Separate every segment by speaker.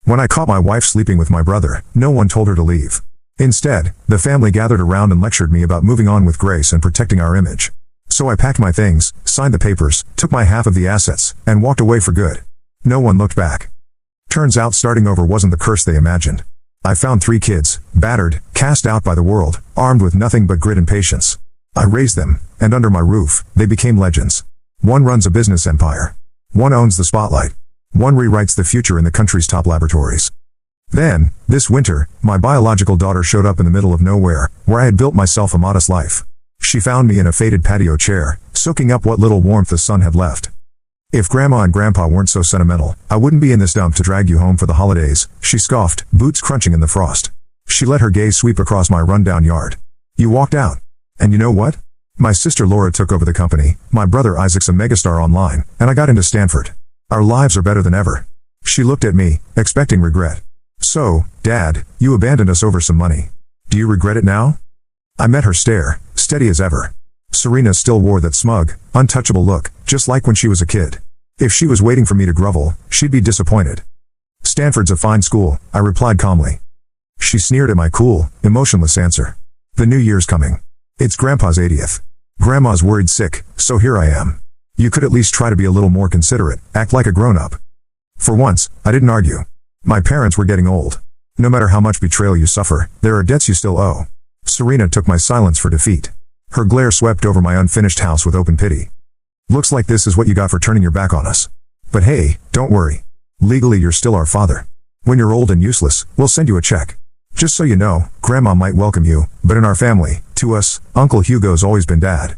Speaker 1: When I caught my wife sleeping with my brother, no one told her to leave. Instead, the family gathered around and lectured me about moving on with grace and protecting our image. So I packed my things, signed the papers, took my half of the assets, and walked away for good. No one looked back. Turns out starting over wasn't the curse they imagined. I found 3 kids, battered, cast out by the world, armed with nothing but grit and patience. I raised them, and under my roof, they became legends. One runs a business empire. One owns the spotlight. One rewrites the future in the country's top laboratories. Then, this winter, my biological daughter showed up in the middle of nowhere, where I had built myself a modest life. She found me in a faded patio chair, soaking up what little warmth the sun had left. If Grandma and Grandpa weren't so sentimental, I wouldn't be in this dump to drag you home for the holidays, she scoffed, boots crunching in the frost. She let her gaze sweep across my rundown yard. You walked out. And you know what? My sister Laura took over the company, my brother Isaac's a megastar online, and I got into Stanford. Our lives are better than ever. She looked at me, expecting regret. So, Dad, you abandoned us over some money. Do you regret it now? I met her stare, steady as ever. Serena still wore that smug, untouchable look, just like when she was a kid. If she was waiting for me to grovel, she'd be disappointed. Stanford's a fine school, I replied calmly. She sneered at my cool, emotionless answer. The new year's coming. It's Grandpa's 80th. Grandma's worried sick, so here I am. You could at least try to be a little more considerate, act like a grown-up. For once, I didn't argue. My parents were getting old. No matter how much betrayal you suffer, there are debts you still owe. Serena took my silence for defeat. Her glare swept over my unfinished house with open pity. Looks like this is what you got for turning your back on us. But hey, don't worry. Legally you're still our father. When you're old and useless, we'll send you a check. Just so you know, Grandma might welcome you, but in our family, to us, Uncle Hugo's always been Dad.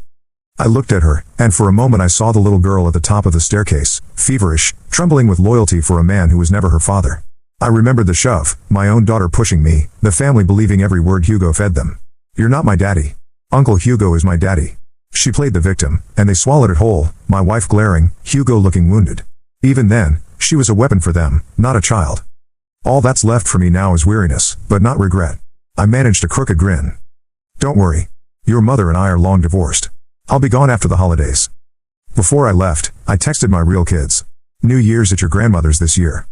Speaker 1: I looked at her, and for a moment I saw the little girl at the top of the staircase, feverish, trembling with loyalty for a man who was never her father. I remembered the shove, my own daughter pushing me, the family believing every word Hugo fed them. You're not my daddy. Uncle Hugo is my daddy. She played the victim, and they swallowed it whole, my wife glaring, Hugo looking wounded. Even then, she was a weapon for them, not a child. All that's left for me now is weariness, but not regret. I managed a crooked grin. Don't worry. Your mother and I are long divorced. I'll be gone after the holidays. Before I left, I texted my real kids. New Year's at your grandmother's this year.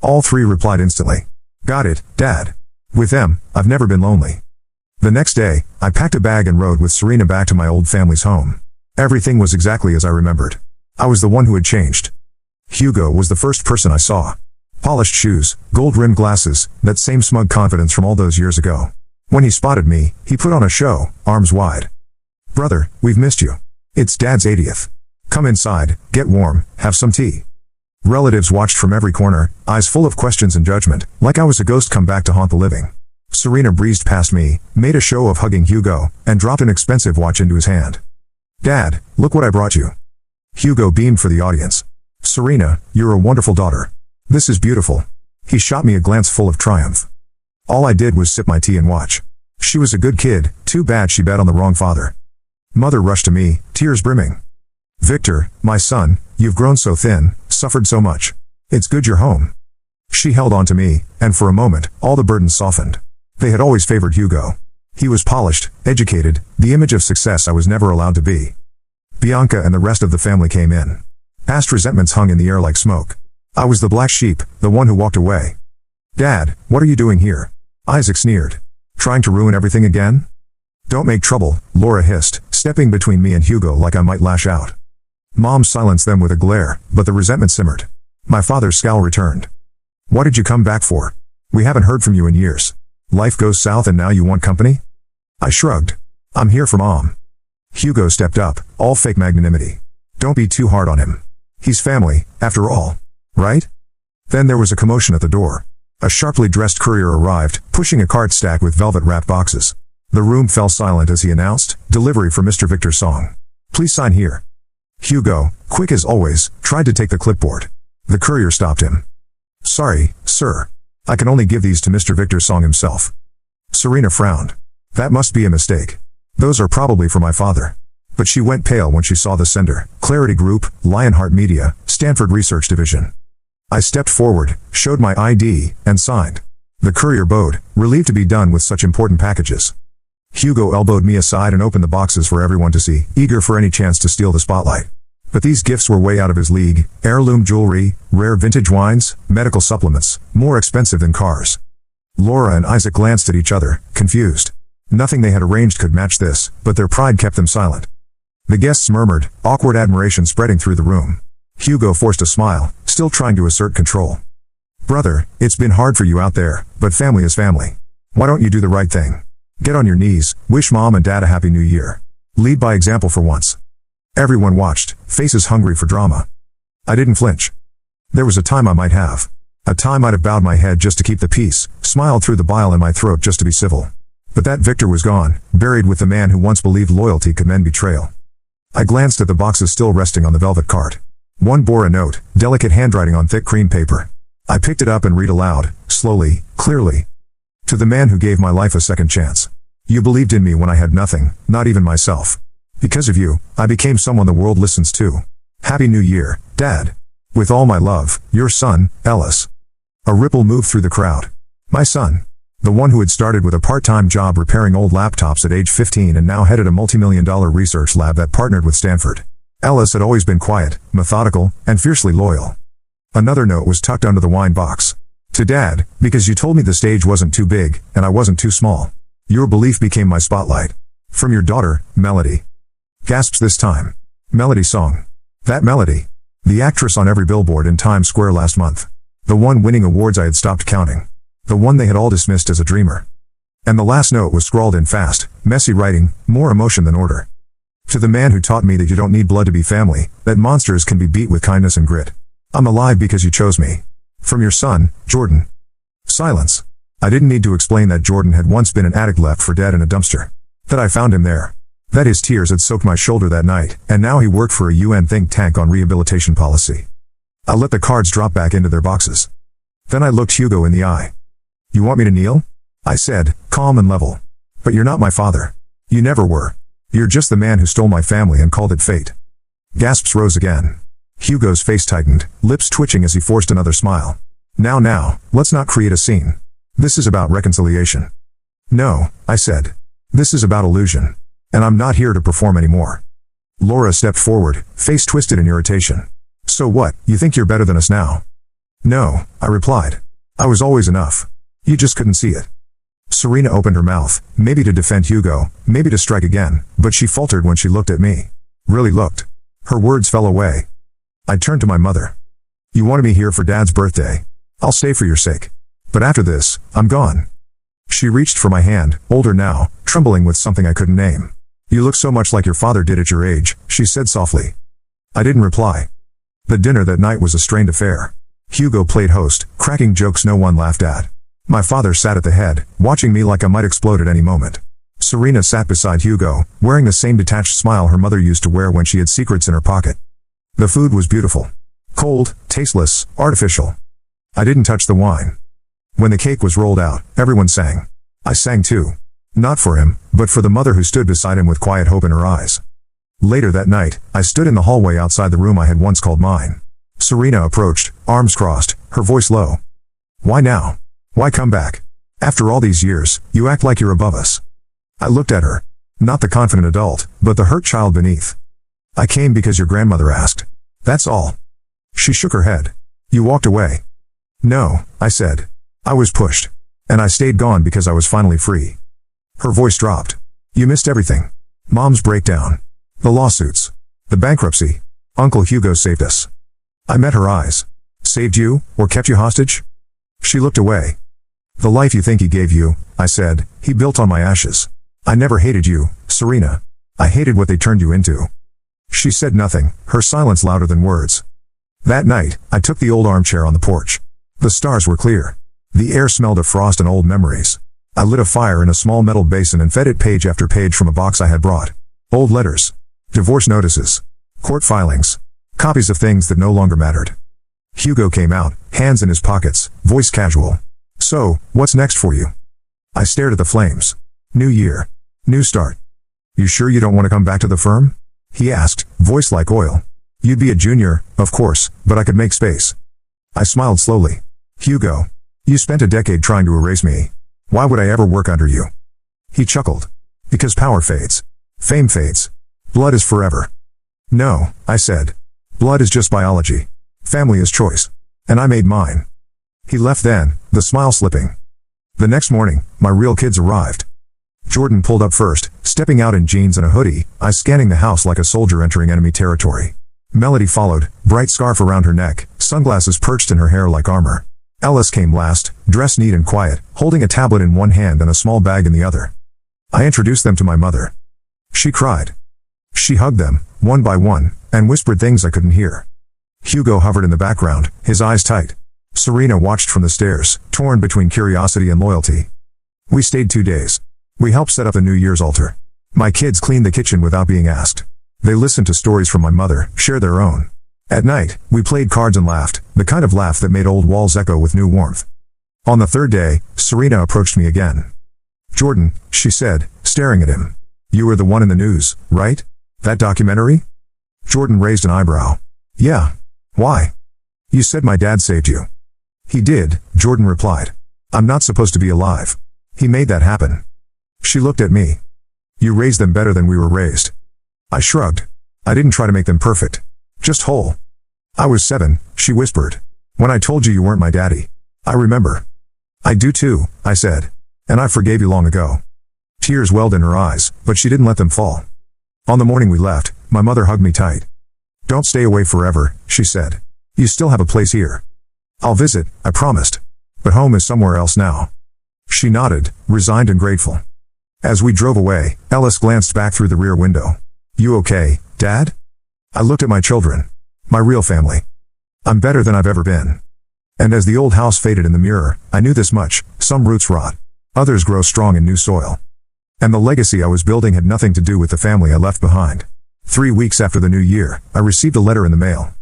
Speaker 1: All 3 replied instantly. Got it, Dad. With them, I've never been lonely. The next day, I packed a bag and rode with Serena back to my old family's home. Everything was exactly as I remembered. I was the one who had changed. Hugo was the first person I saw. Polished shoes, gold-rimmed glasses, that same smug confidence from all those years ago. When he spotted me, he put on a show, arms wide. Brother, we've missed you. It's Dad's 80th. Come inside, get warm, have some tea. Relatives watched from every corner, eyes full of questions and judgment, like I was a ghost come back to haunt the living. Serena breezed past me, made a show of hugging Hugo, and dropped an expensive watch into his hand. Dad, look what I brought you. Hugo beamed for the audience. Serena, you're a wonderful daughter. This is beautiful. He shot me a glance full of triumph. All I did was sip my tea and watch. She was a good kid, too bad she bet on the wrong father. Mother rushed to me, tears brimming. Victor, my son, you've grown so thin, suffered so much. It's good you're home. She held on to me, and for a moment, all the burden softened. They had always favored Hugo. He was polished, educated, the image of success I was never allowed to be. Bianca and the rest of the family came in. Past resentments hung in the air like smoke. I was the black sheep, the one who walked away. Dad, what are you doing here? Isaac sneered. Trying to ruin everything again? Don't make trouble, Laura hissed, stepping between me and Hugo like I might lash out. Mom silenced them with a glare, but the resentment simmered. My father's scowl returned. What did you come back for? We haven't heard from you in years. Life goes south and now you want company? I shrugged. I'm here for Mom. Hugo stepped up, all fake magnanimity. Don't be too hard on him. He's family, after all. Right? Then there was a commotion at the door. A sharply dressed courier arrived, pushing a cart stacked with velvet-wrapped boxes. The room fell silent as he announced, delivery for Mr. Victor Song. Please sign here. Hugo, quick as always, tried to take the clipboard. The courier stopped him. Sorry, sir. I can only give these to Mr. Victor Song himself. Serena frowned. That must be a mistake. Those are probably for my father. But she went pale when she saw the sender, Clarity Group, Lionheart Media, Stanford Research Division. I stepped forward, showed my ID, and signed. The courier bowed, relieved to be done with such important packages. Hugo elbowed me aside and opened the boxes for everyone to see, eager for any chance to steal the spotlight. But these gifts were way out of his league: heirloom jewelry, rare vintage wines, medical supplements, more expensive than cars. Laura and Isaac glanced at each other, confused. Nothing they had arranged could match this, but their pride kept them silent. The guests murmured, awkward admiration spreading through the room. Hugo forced a smile, still trying to assert control. "Brother, it's been hard for you out there, but family is family. Why don't you do the right thing? Get on your knees, wish Mom and Dad a happy new year. Lead by example for once." Everyone watched, faces hungry for drama. I didn't flinch. There was a time I might have. A time I'd have bowed my head just to keep the peace, smiled through the bile in my throat just to be civil. But that victor was gone, buried with the man who once believed loyalty could mend betrayal. I glanced at the boxes still resting on the velvet cart. One bore a note, delicate handwriting on thick cream paper. I picked it up and read aloud, slowly, clearly. "To the man who gave my life a second chance. You believed in me when I had nothing, not even myself. Because of you, I became someone the world listens to. Happy New Year, Dad. With all my love, your son, Ellis." A ripple moved through the crowd. My son. The one who had started with a part-time job repairing old laptops at age 15 and now headed a multi-million-dollar research lab that partnered with Stanford. Ellis had always been quiet, methodical, and fiercely loyal. Another note was tucked under the wine box. "To Dad, because you told me the stage wasn't too big, and I wasn't too small. Your belief became my spotlight. From your daughter, Melody." Gasps this time. Melody song. That Melody. The actress on every billboard in Times Square last month. The one winning awards I had stopped counting. The one they had all dismissed as a dreamer. And the last note was scrawled in fast, messy writing, more emotion than order. "To the man who taught me that you don't need blood to be family, that monsters can be beat with kindness and grit. I'm alive because you chose me. From your son, Jordan." Silence. I didn't need to explain that Jordan had once been an addict left for dead in a dumpster. That I found him there. That his tears had soaked my shoulder that night, and now he worked for a UN think tank on rehabilitation policy. I let the cards drop back into their boxes. Then I looked Hugo in the eye. "You want me to kneel?" I said, calm and level. "But you're not my father. You never were. You're just the man who stole my family and called it fate." Gasps rose again. Hugo's face tightened, lips twitching as he forced another smile. Now, let's not create a scene. This is about reconciliation." "No," I said. "This is about illusion. And I'm not here to perform anymore." Laura stepped forward, face twisted in irritation. "So what, you think you're better than us now?" "No," I replied. "I was always enough. You just couldn't see it." Serena opened her mouth, maybe to defend Hugo, maybe to strike again, but she faltered when she looked at me. Really looked. Her words fell away. I turned to my mother. "You wanted me here for Dad's birthday. I'll stay for your sake. But after this, I'm gone." She reached for my hand, older now, trembling with something I couldn't name. "You look so much like your father did at your age," she said softly. I didn't reply. The dinner that night was a strained affair. Hugo played host, cracking jokes no one laughed at. My father sat at the head, watching me like I might explode at any moment. Serena sat beside Hugo, wearing the same detached smile her mother used to wear when she had secrets in her pocket. The food was beautiful. Cold, tasteless, artificial. I didn't touch the wine. When the cake was rolled out, everyone sang. I sang too. Not for him, but for the mother who stood beside him with quiet hope in her eyes. Later that night, I stood in the hallway outside the room I had once called mine. Serena approached, arms crossed, her voice low. "Why now? Why come back? After all these years, you act like you're above us." I looked at her. Not the confident adult, but the hurt child beneath. "I came because your grandmother asked. That's all." She shook her head. "You walked away." "No," I said. "I was pushed. And I stayed gone because I was finally free." Her voice dropped. "You missed everything. Mom's breakdown. The lawsuits. The bankruptcy. Uncle Hugo saved us." I met her eyes. "Saved you, or kept you hostage?" She looked away. "The life you think he gave you," I said, "he built on my ashes. I never hated you, Serena. I hated what they turned you into." She said nothing, her silence louder than words. That night, I took the old armchair on the porch. The stars were clear. The air smelled of frost and old memories. I lit a fire in a small metal basin and fed it page after page from a box I had brought. Old letters. Divorce notices. Court filings. Copies of things that no longer mattered. Hugo came out, hands in his pockets, voice casual. "So, what's next for you?" I stared at the flames. "New year. New start." "You sure you don't want to come back to the firm?" he asked, voice like oil. "You'd be a junior, of course, but I could make space." I smiled slowly. "Hugo, you spent a decade trying to erase me. Why would I ever work under you?" He chuckled. "Because power fades. Fame fades. Blood is forever." "No," I said. Blood is just biology. Family is choice. And I made mine. He left then, the smile slipping. The next morning, my real kids arrived. Jordan pulled up first, stepping out in jeans and a hoodie, eyes scanning the house like a soldier entering enemy territory. Melody followed, bright scarf around her neck, sunglasses perched in her hair like armor. Ellis came last, dressed neat and quiet, holding a tablet in one hand and a small bag in the other. I introduced them to my mother. She cried. She hugged them, one by one, and whispered things I couldn't hear. Hugo hovered in the background, his eyes tight. Serena watched from the stairs, torn between curiosity and loyalty. We stayed 2 days. We helped set up the New Year's altar. My kids cleaned the kitchen without being asked. They listened to stories from my mother, shared their own. At night, we played cards and laughed, the kind of laugh that made old walls echo with new warmth. On the third day, Serena approached me again. Jordan, she said, staring at him. You were the one in the news, right? That documentary? Jordan raised an eyebrow. Yeah. Why? You said my dad saved you. He did, Jordan replied. I'm not supposed to be alive. He made that happen. She looked at me. You raised them better than we were raised. I shrugged. I didn't try to make them perfect. Just whole. I was 7, she whispered. When I told you you weren't my daddy. I remember. I do too, I said. And I forgave you long ago. Tears welled in her eyes, but she didn't let them fall. On the morning we left, my mother hugged me tight. Don't stay away forever, she said. You still have a place here. I'll visit, I promised. But home is somewhere else now. She nodded, resigned and grateful. As we drove away, Ellis glanced back through the rear window. You okay, Dad? I looked at my children. My real family. I'm better than I've ever been. And as the old house faded in the mirror, I knew this much: some roots rot. Others grow strong in new soil. And the legacy I was building had nothing to do with the family I left behind. 3 weeks after the new year, I received a letter in the mail.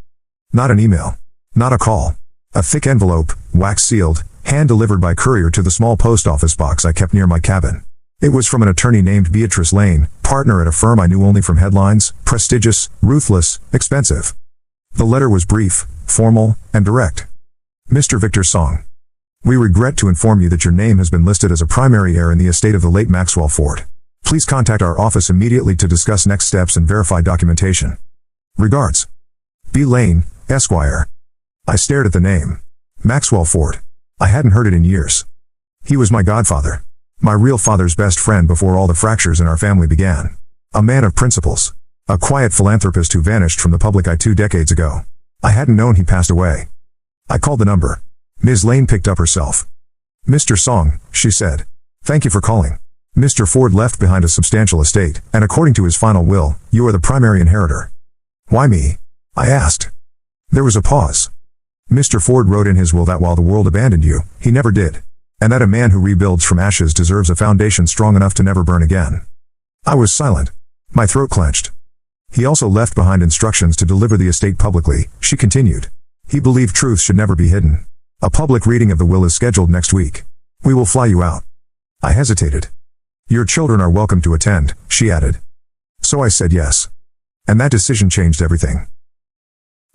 Speaker 1: Not an email. Not a call. A thick envelope, wax-sealed, hand-delivered by courier to the small post office box I kept near my cabin. It was from an attorney named Beatrice Lane, partner at a firm I knew only from headlines: prestigious, ruthless, expensive. The letter was brief, formal, and direct. Mr. Victor Song. We regret to inform you that your name has been listed as a primary heir in the estate of the late Maxwell Ford. Please contact our office immediately to discuss next steps and verify documentation. Regards. B. Lane, Esquire. I stared at the name. Maxwell Ford. I hadn't heard it in years. He was my godfather. My real father's best friend before all the fractures in our family began. A man of principles. A quiet philanthropist who vanished from the public eye 2 decades ago. I hadn't known he passed away. I called the number. Ms. Lane picked up herself. Mr. Song, she said. Thank you for calling. Mr. Ford left behind a substantial estate, and according to his final will, you are the primary inheritor. Why me? I asked. There was a pause. Mr. Ford wrote in his will that while the world abandoned you, he never did. And that a man who rebuilds from ashes deserves a foundation strong enough to never burn again. I was silent. My throat clenched. He also left behind instructions to deliver the estate publicly, she continued. He believed truth should never be hidden. A public reading of the will is scheduled next week. We will fly you out. I hesitated. Your children are welcome to attend, she added. So I said yes. And that decision changed everything.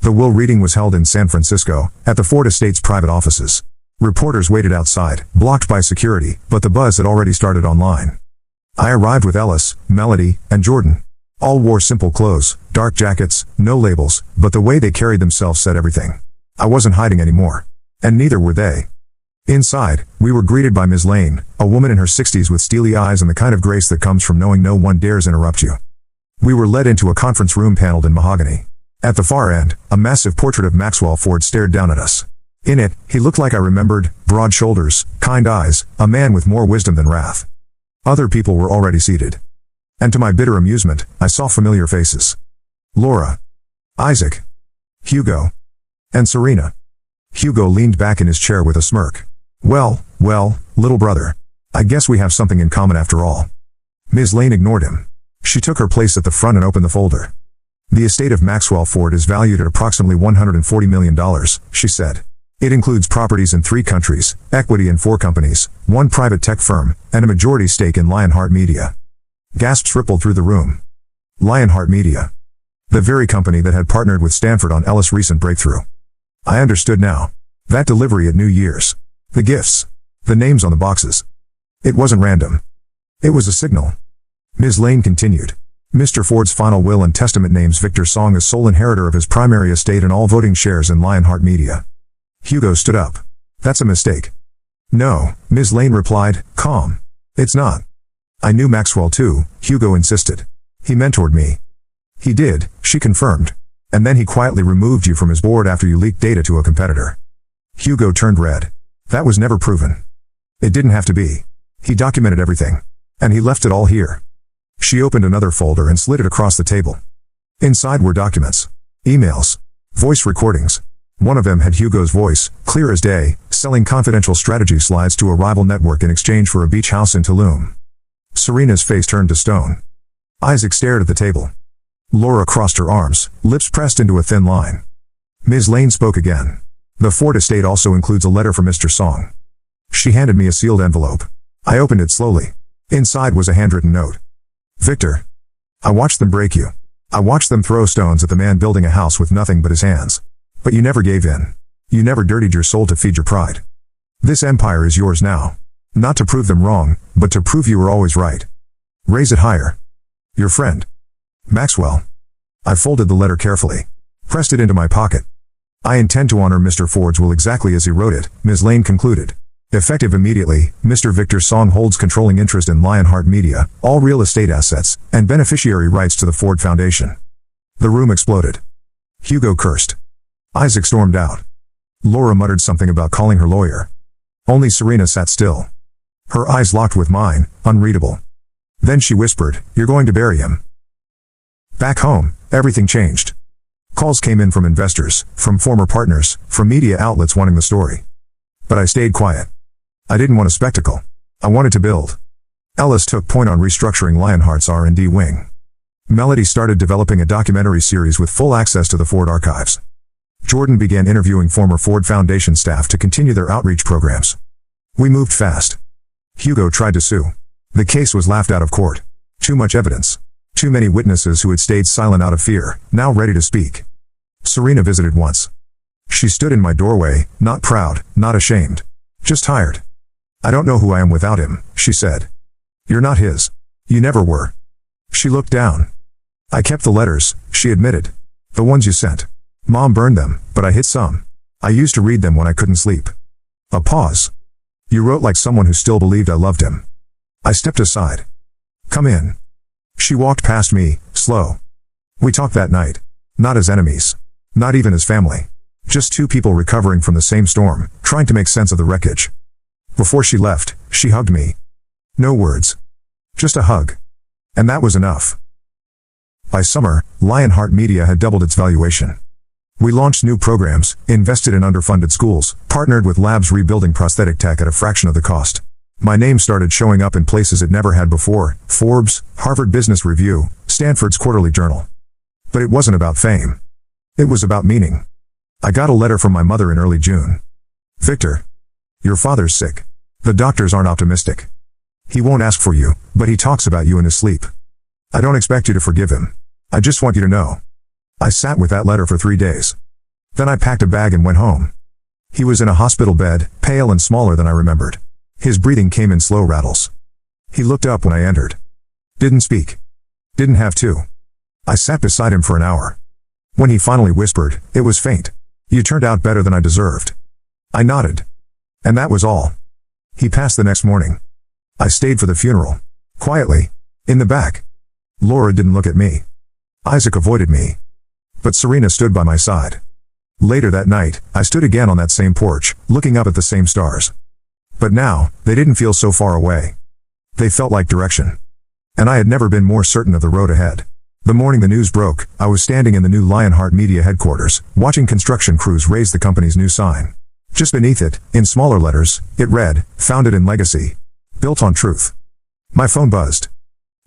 Speaker 1: The will reading was held in San Francisco, at the Ford Estate's private offices. Reporters waited outside, blocked by security, but the buzz had already started online. I arrived with Ellis, Melody, and Jordan. All wore simple clothes, dark jackets, no labels, but the way they carried themselves said everything. I wasn't hiding anymore. And neither were they. Inside, we were greeted by Ms. Lane, a woman in her 60s with steely eyes and the kind of grace that comes from knowing no one dares interrupt you. We were led into a conference room paneled in mahogany. At the far end, a massive portrait of Maxwell Ford stared down at us. In it, he looked like I remembered: broad shoulders, kind eyes, a man with more wisdom than wrath. Other people were already seated. And to my bitter amusement, I saw familiar faces. Laura. Isaac. Hugo. And Serena. Hugo leaned back in his chair with a smirk. Well, little brother. I guess we have something in common after all. Ms. Lane ignored him. She took her place at the front and opened the folder. The estate of Maxwell Ford is valued at approximately $140 million, she said. It includes properties in 3 countries, equity in 4 companies, 1 private tech firm, and a majority stake in Lionheart Media. Gasps rippled through the room. Lionheart Media. The very company that had partnered with Stanford on Ellis' recent breakthrough. I understood now. That delivery at New Year's. The gifts. The names on the boxes. It wasn't random. It was a signal. Ms. Lane continued. Mr. Ford's final will and testament names Victor Song as sole inheritor of his primary estate and all voting shares in Lionheart Media. Hugo stood up. That's a mistake. No, Ms. Lane replied, calm. It's not. I knew Maxwell too, Hugo insisted. He mentored me. He did, she confirmed. And then he quietly removed you from his board after you leaked data to a competitor. Hugo turned red. That was never proven. It didn't have to be. He documented everything. And he left it all here. She opened another folder and slid it across the table. Inside were documents. Emails. Voice recordings. One of them had Hugo's voice, clear as day, selling confidential strategy slides to a rival network in exchange for a beach house in Tulum. Serena's face turned to stone. Isaac stared at the table. Laura crossed her arms, lips pressed into a thin line. Ms. Lane spoke again. The Ford estate also includes a letter from Mr. Song. She handed me a sealed envelope. I opened it slowly. Inside was a handwritten note. Victor. I watched them break you. I watched them throw stones at the man building a house with nothing but his hands. But you never gave in. You never dirtied your soul to feed your pride. This empire is yours now. Not to prove them wrong, but to prove you were always right. Raise it higher. Your friend. Maxwell. I folded the letter carefully. Pressed it into my pocket. I intend to honor Mr. Ford's will exactly as he wrote it, Ms. Lane concluded. Effective immediately, Mr. Victor Song holds controlling interest in Lionheart Media, all real estate assets, and beneficiary rights to the Ford Foundation. The room exploded. Hugo cursed. Isaac stormed out. Laura muttered something about calling her lawyer. Only Serena sat still. Her eyes locked with mine, unreadable. Then she whispered, "You're going to bury him." Back home, everything changed. Calls came in from investors, from former partners, from media outlets wanting the story. But I stayed quiet. I didn't want a spectacle. I wanted to build. Ellis took point on restructuring Lionheart's R&D wing. Melody started developing a documentary series with full access to the Ford archives. Jordan began interviewing former Ford Foundation staff to continue their outreach programs. We moved fast. Hugo tried to sue. The case was laughed out of court. Too much evidence. Too many witnesses who had stayed silent out of fear, now ready to speak. Serena visited once. She stood in my doorway, not proud, not ashamed. Just tired. I don't know who I am without him, she said. You're not his. You never were. She looked down. I kept the letters, she admitted. The ones you sent. Mom burned them, but I hid some. I used to read them when I couldn't sleep. A pause. You wrote like someone who still believed I loved him. I stepped aside. Come in. She walked past me, slow. We talked that night. Not as enemies. Not even as family. Just two people recovering from the same storm, trying to make sense of the wreckage. Before she left, she hugged me. No words. Just a hug. And that was enough. By summer, Lionheart Media had doubled its valuation. We launched new programs, invested in underfunded schools, partnered with labs rebuilding prosthetic tech at a fraction of the cost. My name started showing up in places it never had before, Forbes, Harvard Business Review, Stanford's Quarterly Journal. But it wasn't about fame. It was about meaning. I got a letter from my mother in early June. Victor. Your father's sick. The doctors aren't optimistic. He won't ask for you, but he talks about you in his sleep. I don't expect you to forgive him. I just want you to know. I sat with that letter for 3 days. Then I packed a bag and went home. He was in a hospital bed, pale and smaller than I remembered. His breathing came in slow rattles. He looked up when I entered. Didn't speak. Didn't have to. I sat beside him for an hour. When he finally whispered, it was faint. You turned out better than I deserved. I nodded. And that was all. He passed the next morning. I stayed for the funeral. Quietly. In the back. Laura didn't look at me. Isaac avoided me. But Serena stood by my side. Later that night, I stood again on that same porch, looking up at the same stars. But now, they didn't feel so far away. They felt like direction. And I had never been more certain of the road ahead. The morning the news broke, I was standing in the new Lionheart Media headquarters, watching construction crews raise the company's new sign. Just beneath it, in smaller letters, it read, "Founded in Legacy. Built on Truth." My phone buzzed.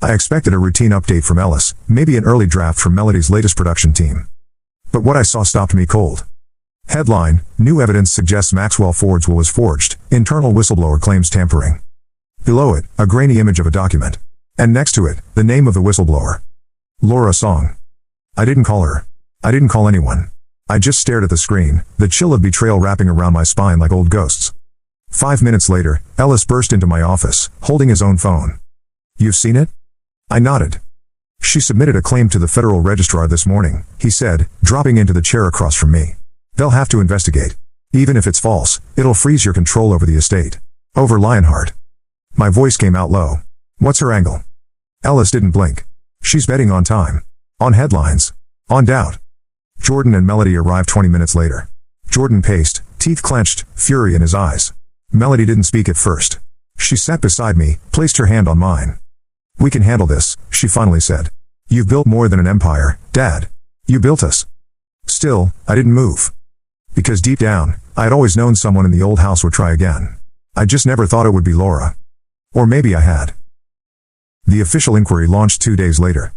Speaker 1: I expected a routine update from Ellis, maybe an early draft from Melody's latest production team. But what I saw stopped me cold. Headline, New Evidence Suggests Maxwell Ford's Will Was Forged, Internal Whistleblower Claims Tampering. Below it, a grainy image of a document. And next to it, the name of the whistleblower. Laura Song. I didn't call her. I didn't call anyone. I just stared at the screen, the chill of betrayal wrapping around my spine like old ghosts. 5 minutes later, Ellis burst into my office, holding his own phone. You've seen it? I nodded. She submitted a claim to the federal registrar this morning, he said, dropping into the chair across from me. They'll have to investigate. Even if it's false, it'll freeze your control over the estate. Over Lionheart. My voice came out low. What's her angle? Ellis didn't blink. She's betting on time. On headlines. On doubt. Jordan and Melody arrived 20 minutes later. Jordan paced, teeth clenched, fury in his eyes. Melody didn't speak at first. She sat beside me, placed her hand on mine. We can handle this, she finally said. You've built more than an empire, Dad. You built us. Still, I didn't move. Because deep down, I had always known someone in the old house would try again. I just never thought it would be Laura. Or maybe I had. The official inquiry launched 2 days later.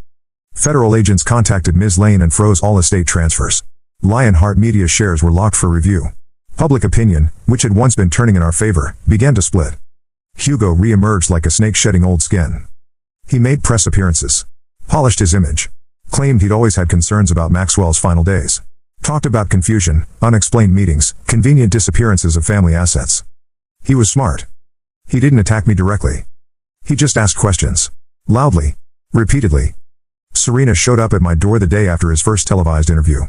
Speaker 1: Federal agents contacted Ms. Lane and froze all estate transfers. Lionheart Media shares were locked for review. Public opinion, which had once been turning in our favor, began to split. Hugo re-emerged like a snake shedding old skin. He made press appearances. Polished his image. Claimed he'd always had concerns about Maxwell's final days. Talked about confusion, unexplained meetings, convenient disappearances of family assets. He was smart. He didn't attack me directly. He just asked questions. Loudly. Repeatedly. Serena showed up at my door the day after his first televised interview.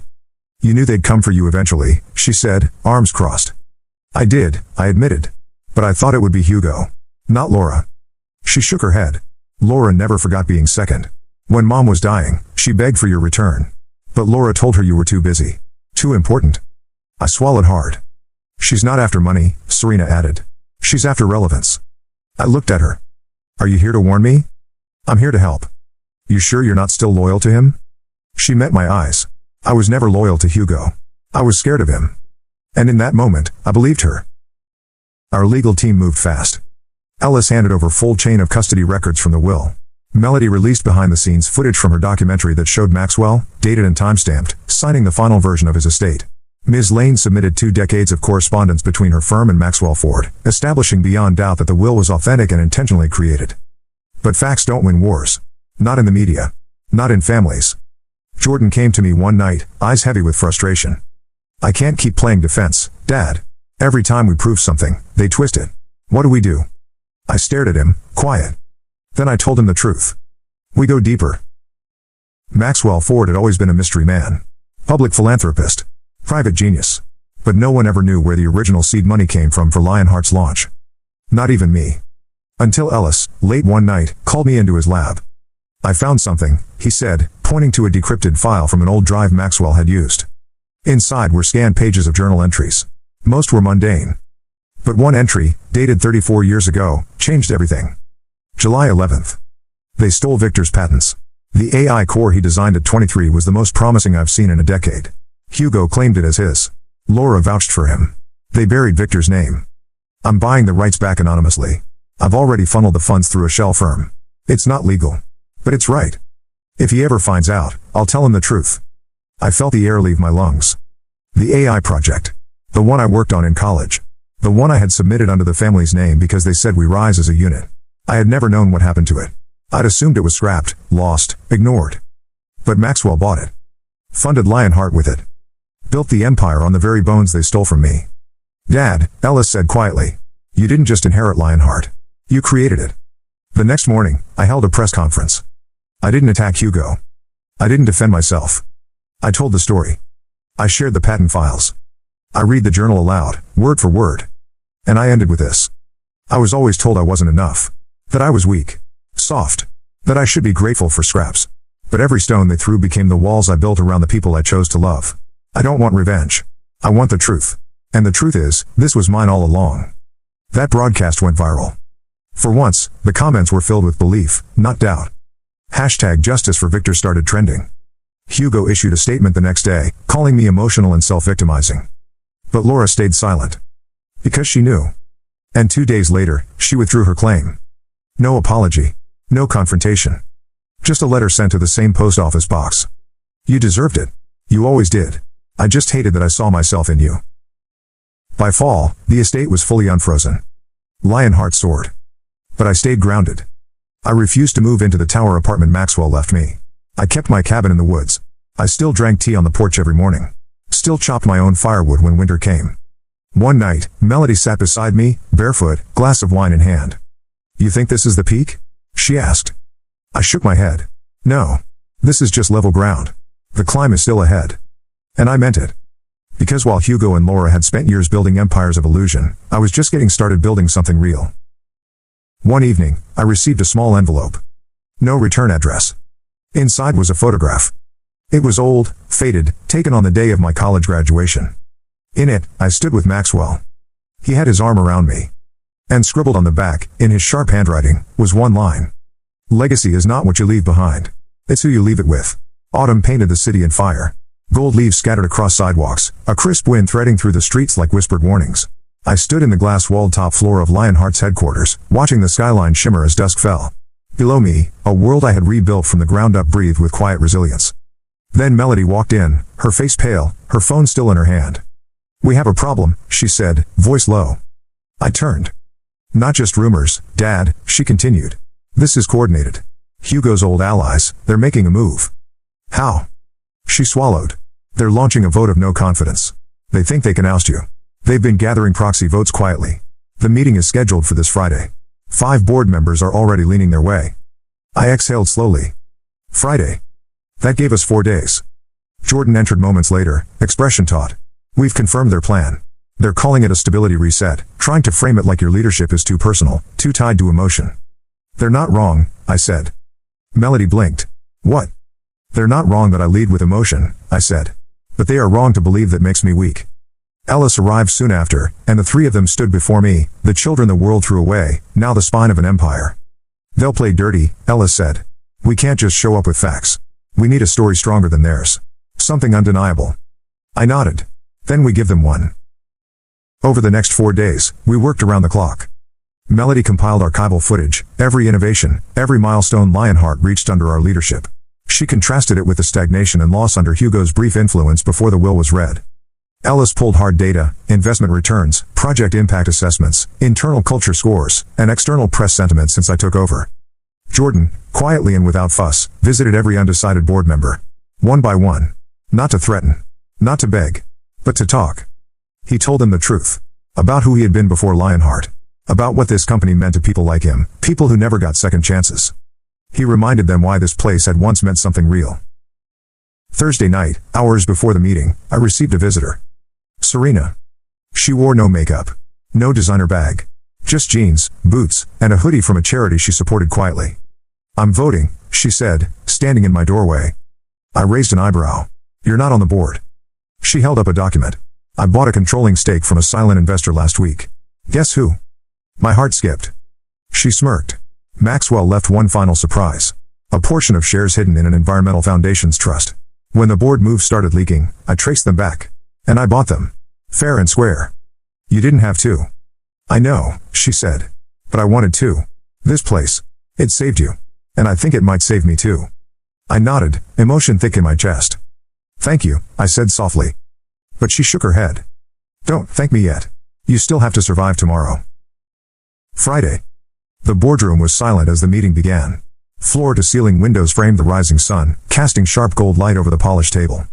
Speaker 1: You knew they'd come for you eventually, she said, arms crossed. I did, I admitted. But I thought it would be Hugo. Not Laura. She shook her head. Laura never forgot being second. When Mom was dying, she begged for your return. But Laura told her you were too busy. Too important. I swallowed hard. She's not after money, Serena added. She's after relevance. I looked at her. Are you here to warn me? I'm here to help. You sure you're not still loyal to him? She met my eyes. I was never loyal to Hugo. I was scared of him. And in that moment, I believed her. Our legal team moved fast. Ellis handed over full chain of custody records from the will. Melody released behind-the-scenes footage from her documentary that showed Maxwell, dated and time-stamped, signing the final version of his estate. Ms. Lane submitted 2 decades of correspondence between her firm and Maxwell Ford, establishing beyond doubt that the will was authentic and intentionally created. But facts don't win wars. Not in the media. Not in families. Jordan came to me one night, eyes heavy with frustration. I can't keep playing defense, Dad. Every time we prove something, they twist it. What do we do? I stared at him, quiet. Then I told him the truth. We go deeper. Maxwell Ford had always been a mystery man. Public philanthropist. Private genius. But no one ever knew where the original seed money came from for Lionheart's launch. Not even me. Until Ellis, late one night, called me into his lab. I found something, he said, pointing to a decrypted file from an old drive Maxwell had used. Inside were scanned pages of journal entries. Most were mundane. But one entry, dated 34 years ago, changed everything. July 11th. They stole Victor's patents. The AI core he designed at 23 was the most promising I've seen in a decade. Hugo claimed it as his. Laura vouched for him. They buried Victor's name. I'm buying the rights back anonymously. I've already funneled the funds through a shell firm. It's not legal. But it's right. If he ever finds out, I'll tell him the truth. I felt the air leave my lungs. The AI project. The one I worked on in college. The one I had submitted under the family's name because they said we rise as a unit. I had never known what happened to it. I'd assumed it was scrapped, lost, ignored. But Maxwell bought it. Funded Lionheart with it. Built the empire on the very bones they stole from me. Dad, Ellis said quietly. You didn't just inherit Lionheart. You created it. The next morning, I held a press conference. I didn't attack Hugo. I didn't defend myself. I told the story. I shared the patent files. I read the journal aloud, word for word. And I ended with this. I was always told I wasn't enough. That I was weak. Soft. That I should be grateful for scraps. But every stone they threw became the walls I built around the people I chose to love. I don't want revenge. I want the truth. And the truth is, this was mine all along. That broadcast went viral. For once, the comments were filled with belief, not doubt. Hashtag Justice for Victor started trending. Hugo issued a statement the next day, calling me emotional and self-victimizing. But Laura stayed silent. Because she knew. And 2 days later, she withdrew her claim. No apology. No confrontation. Just a letter sent to the same post office box. You deserved it. You always did. I just hated that I saw myself in you. By fall, the estate was fully unfrozen. Lionheart soared. But I stayed grounded. I refused to move into the tower apartment Maxwell left me. I kept my cabin in the woods. I still drank tea on the porch every morning. Still chopped my own firewood when winter came. One night, Melody sat beside me, barefoot, glass of wine in hand. You think this is the peak? She asked. I shook my head. No. This is just level ground. The climb is still ahead. And I meant it. Because while Hugo and Laura had spent years building empires of illusion, I was just getting started building something real. One evening, I received a small envelope. No return address. Inside was a photograph. It was old, faded, taken on the day of my college graduation. In it, I stood with Maxwell. He had his arm around me. And scribbled on the back, in his sharp handwriting, was one line. Legacy is not what you leave behind. It's who you leave it with. Autumn painted the city in fire. Gold leaves scattered across sidewalks, a crisp wind threading through the streets like whispered warnings. I stood in the glass-walled top floor of Lionheart's headquarters, watching the skyline shimmer as dusk fell. Below me, a world I had rebuilt from the ground up breathed with quiet resilience. Then Melody walked in, her face pale, her phone still in her hand. "We have a problem," she said, voice low. I turned. "Not just rumors, Dad," she continued. "This is coordinated. Hugo's old allies, they're making a move." "How?" She swallowed. "They're launching a vote of no confidence. They think they can oust you. They've been gathering proxy votes quietly. The meeting is scheduled for this Friday. 5 board members are already leaning their way." I exhaled slowly. Friday. That gave us 4 days. Jordan entered moments later, expression taut. "We've confirmed their plan. They're calling it a stability reset, trying to frame it like your leadership is too personal, too tied to emotion." "They're not wrong," I said. Melody blinked. "What?" "They're not wrong that I lead with emotion," I said. "But they are wrong to believe that makes me weak." Ellis arrived soon after, and the 3 of them stood before me, the children the world threw away, now the spine of an empire. "They'll play dirty," Ellis said. "We can't just show up with facts. We need a story stronger than theirs. Something undeniable." I nodded. "Then we give them one." Over the next 4 days, we worked around the clock. Melody compiled archival footage, every innovation, every milestone Lionheart reached under our leadership. She contrasted it with the stagnation and loss under Hugo's brief influence before the will was read. Ellis pulled hard data, investment returns, project impact assessments, internal culture scores, and external press sentiment since I took over. Jordan, quietly and without fuss, visited every undecided board member. One by one. Not to threaten. Not to beg. But to talk. He told them the truth. About who he had been before Lionheart. About what this company meant to people like him, people who never got second chances. He reminded them why this place had once meant something real. Thursday night, hours before the meeting, I received a visitor. Serena. She wore no makeup. No designer bag. Just jeans, boots, and a hoodie from a charity she supported quietly. "I'm voting," she said, standing in my doorway. I raised an eyebrow. "You're not on the board." She held up a document. "I bought a controlling stake from a silent investor last week." "Guess who?" My heart skipped. She smirked. "Maxwell left one final surprise. A portion of shares hidden in an environmental foundation's trust. When the board moves started leaking, I traced them back. And I bought them. Fair and square." "You didn't have to." "I know," she said. "But I wanted to. This place. It saved you. And I think it might save me too." I nodded, emotion thick in my chest. "Thank you," I said softly. But she shook her head. "Don't thank me yet. You still have to survive tomorrow." Friday. The boardroom was silent as the meeting began. Floor-to-ceiling windows framed the rising sun, casting sharp gold light over the polished table.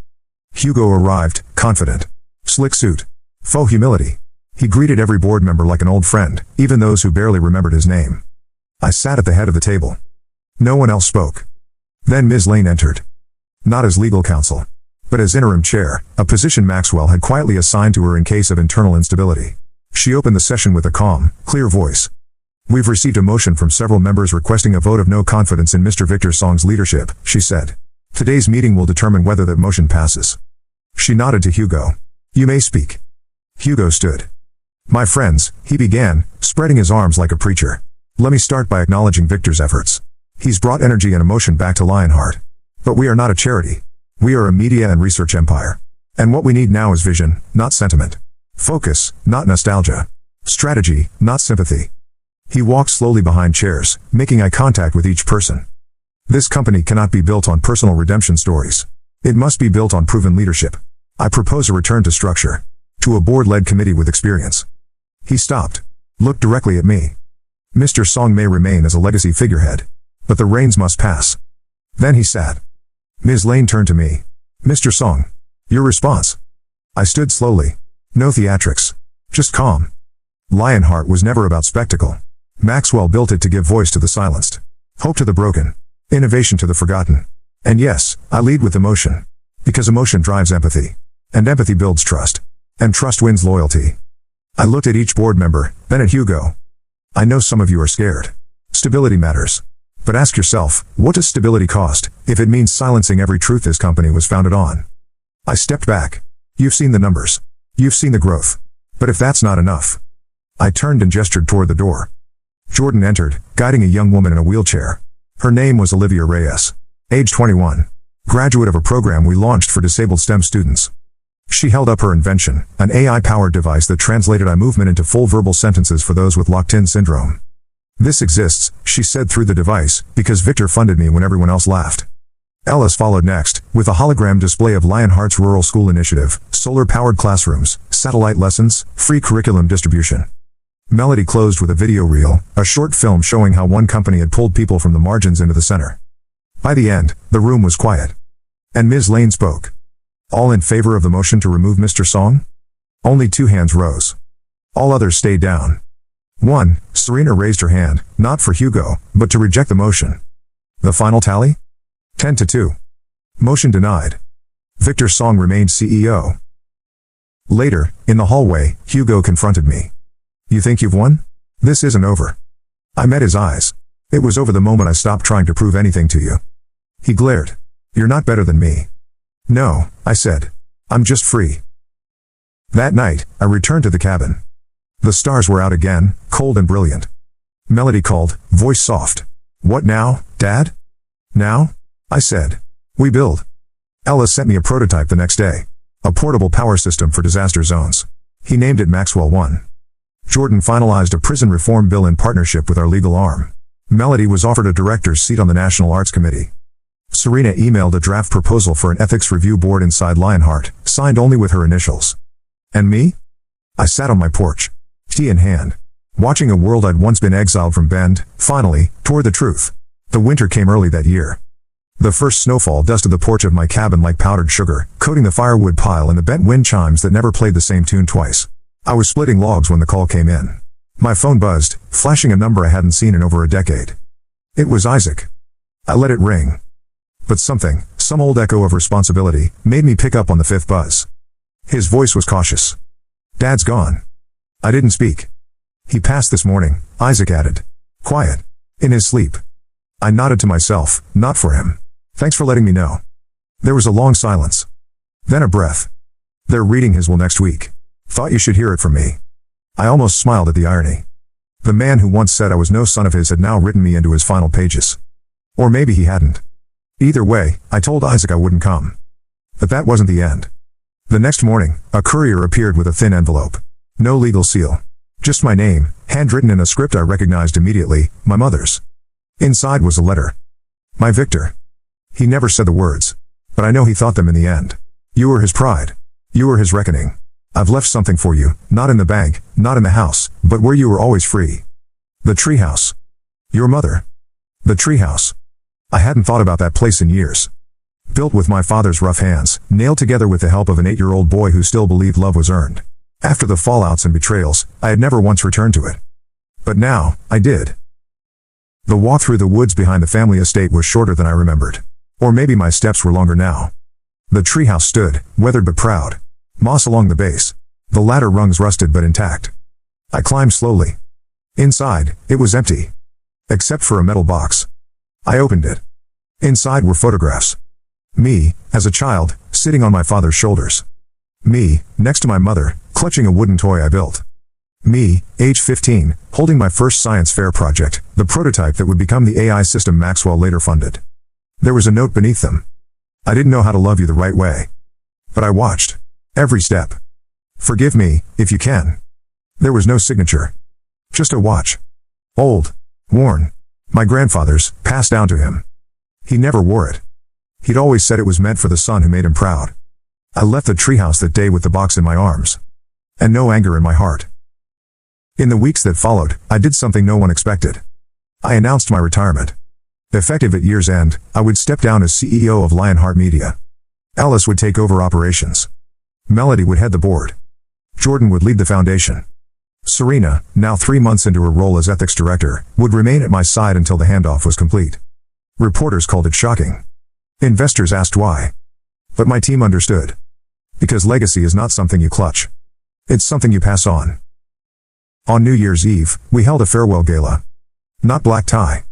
Speaker 1: Hugo arrived, confident. Slick suit. Faux humility. He greeted every board member like an old friend, even those who barely remembered his name. I sat at the head of the table. No one else spoke. Then Ms. Lane entered. Not as legal counsel, but as interim chair, a position Maxwell had quietly assigned to her in case of internal instability. She opened the session with a calm, clear voice. "We've received a motion from several members requesting a vote of no confidence in Mr. Victor Song's leadership," she said. "Today's meeting will determine whether that motion passes." She nodded to Hugo. "You may speak." Hugo stood. "My friends," he began, spreading his arms like a preacher. "Let me start by acknowledging Victor's efforts. He's brought energy and emotion back to Lionheart. But we are not a charity. We are a media and research empire. And what we need now is vision, not sentiment. Focus, not nostalgia. Strategy, not sympathy." He walked slowly behind chairs, making eye contact with each person. "This company cannot be built on personal redemption stories. It must be built on proven leadership. I propose a return to structure. To a board-led committee with experience." He stopped. Looked directly at me. "Mr. Song may remain as a legacy figurehead. But the reins must pass." Then he sat. Ms. Lane turned to me. "Mr. Song. Your response?" I stood slowly. No theatrics. Just calm. Lionheart was never about spectacle. Maxwell built it to give voice to the silenced. Hope to the broken. Innovation to the forgotten. And yes, I lead with emotion. Because emotion drives empathy. And empathy builds trust. And trust wins loyalty. I looked at each board member, then at Hugo. I know some of you are scared. Stability matters. But ask yourself, what does stability cost, if it means silencing every truth this company was founded on? I stepped back. You've seen the numbers. You've seen the growth. But if that's not enough. I turned and gestured toward the door. Jordan entered, guiding a young woman in a wheelchair. Her name was Olivia Reyes. Age 21. Graduate of a program we launched for disabled STEM students. She held up her invention, an AI-powered device that translated eye movement into full verbal sentences for those with locked-in syndrome. This exists, she said through the device, because Victor funded me when everyone else laughed. Ellis followed next, with a hologram display of Lionheart's Rural School Initiative, solar-powered classrooms, satellite lessons, free curriculum distribution. Melody closed with a video reel, a short film showing how one company had pulled people from the margins into the center. By the end, the room was quiet. And Ms. Lane spoke. All in favor of the motion to remove Mr. Song? Only 2 hands rose. All others stayed down. 1. Serena raised her hand, not for Hugo, but to reject the motion. The final tally? 10-2. Motion denied. Victor Song remained CEO. Later, in the hallway, Hugo confronted me. You think you've won? This isn't over. I met his eyes. It was over the moment I stopped trying to prove anything to you. He glared. You're not better than me. No, I said. I'm just free. That night, I returned to the cabin. The stars were out again, cold and brilliant. Melody called, voice soft. What now, Dad? Now? I said. We build. Ellis sent me a prototype the next day. A portable power system for disaster zones. He named it Maxwell 1. Jordan finalized a prison reform bill in partnership with our legal arm. Melody was offered a director's seat on the National Arts Committee. Serena emailed a draft proposal for an ethics review board inside Lionheart, signed only with her initials. And me? I sat on my porch, tea in hand, watching a world I'd once been exiled from bend, finally, toward the truth. The winter came early that year. The first snowfall dusted the porch of my cabin like powdered sugar, coating the firewood pile and the bent wind chimes that never played the same tune twice. I was splitting logs when the call came in. My phone buzzed, flashing a number I hadn't seen in over a decade. It was Isaac. I let it ring. But something, some old echo of responsibility, made me pick up on the 5th buzz. His voice was cautious. Dad's gone. I didn't speak. He passed this morning, Isaac added. Quiet. In his sleep. I nodded to myself, not for him. Thanks for letting me know. There was a long silence. Then a breath. They're reading his will next week. Thought you should hear it from me. I almost smiled at the irony. The man who once said I was no son of his had now written me into his final pages. Or maybe he hadn't. Either way, I told Isaac I wouldn't come. But that wasn't the end. The next morning, a courier appeared with a thin envelope. No legal seal. Just my name, handwritten in a script I recognized immediately, my mother's. Inside was a letter. My Victor. He never said the words. But I know he thought them in the end. You were his pride. You were his reckoning. I've left something for you, not in the bank, not in the house, but where you were always free. The treehouse. Your mother. The treehouse. I hadn't thought about that place in years. Built with my father's rough hands, nailed together with the help of an 8-year-old boy who still believed love was earned. After the fallouts and betrayals, I had never once returned to it. But now, I did. The walk through the woods behind the family estate was shorter than I remembered. Or maybe my steps were longer now. The treehouse stood, weathered but proud. Moss along the base. The ladder rungs rusted but intact. I climbed slowly. Inside, it was empty. Except for a metal box. I opened it. Inside were photographs. Me, as a child, sitting on my father's shoulders. Me, next to my mother, clutching a wooden toy I built. Me, age 15, holding my first science fair project, the prototype that would become the AI system Maxwell later funded. There was a note beneath them. I didn't know how to love you the right way. But I watched. Every step. Forgive me, if you can. There was no signature. Just a watch. Old. Worn. My grandfather's, passed down to him. He never wore it. He'd always said it was meant for the son who made him proud. I left the treehouse that day with the box in my arms. And no anger in my heart. In the weeks that followed, I did something no one expected. I announced my retirement. Effective at year's end, I would step down as CEO of Lionheart Media. Ellis would take over operations. Melody would head the board. Jordan would lead the foundation. Serena, now 3 months into her role as ethics director, would remain at my side until the handoff was complete. Reporters called it shocking. Investors asked why. But my team understood. Because legacy is not something you clutch. It's something you pass on. On New Year's Eve, we held a farewell gala. Not black tie.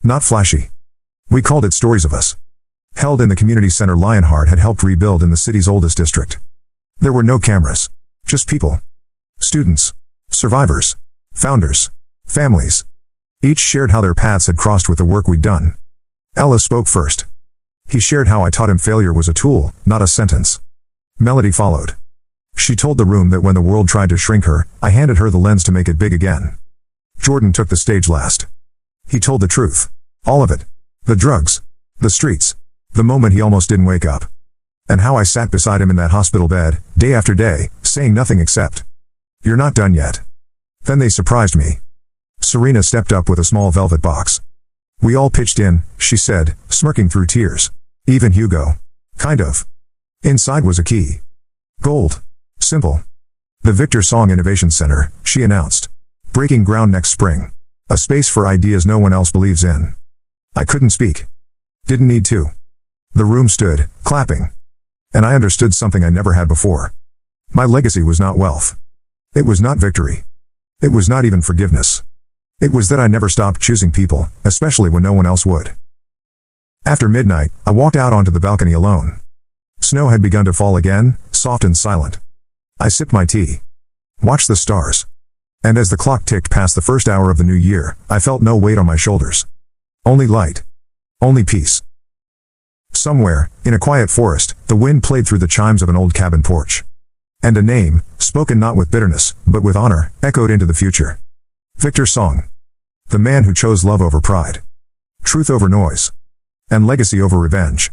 Speaker 1: Not flashy. We called it Stories of Us. Held in the community center Lionheart had helped rebuild in the city's oldest district. There were no cameras. Just people. Students. Survivors. Founders. Families. Each shared how their paths had crossed with the work we'd done. Ella spoke first. He shared how I taught him failure was a tool, not a sentence. Melody followed. She told the room that when the world tried to shrink her, I handed her the lens to make it big again. Jordan took the stage last. He told the truth. All of it. The drugs. The streets. The moment he almost didn't wake up. And how I sat beside him in that hospital bed, day after day, saying nothing except, "You're not done yet." Then they surprised me. Serena stepped up with a small velvet box. "We all pitched in," she said, smirking through tears. "Even Hugo." "Kind of." Inside was a key. Gold. Simple. "The Victor Song Innovation Center," she announced. "Breaking ground next spring. A space for ideas no one else believes in." I couldn't speak. Didn't need to. The room stood, clapping. And I understood something I never had before. My legacy was not wealth. It was not victory. It was not even forgiveness. It was that I never stopped choosing people, especially when no one else would. After midnight, I walked out onto the balcony alone. Snow had begun to fall again, soft and silent. I sipped my tea. Watched the stars. And as the clock ticked past the first hour of the new year, I felt no weight on my shoulders. Only light. Only peace. Somewhere, in a quiet forest, the wind played through the chimes of an old cabin porch. And a name, spoken not with bitterness, but with honor, echoed into the future. Victor Song. The man who chose love over pride. Truth over noise. And legacy over revenge.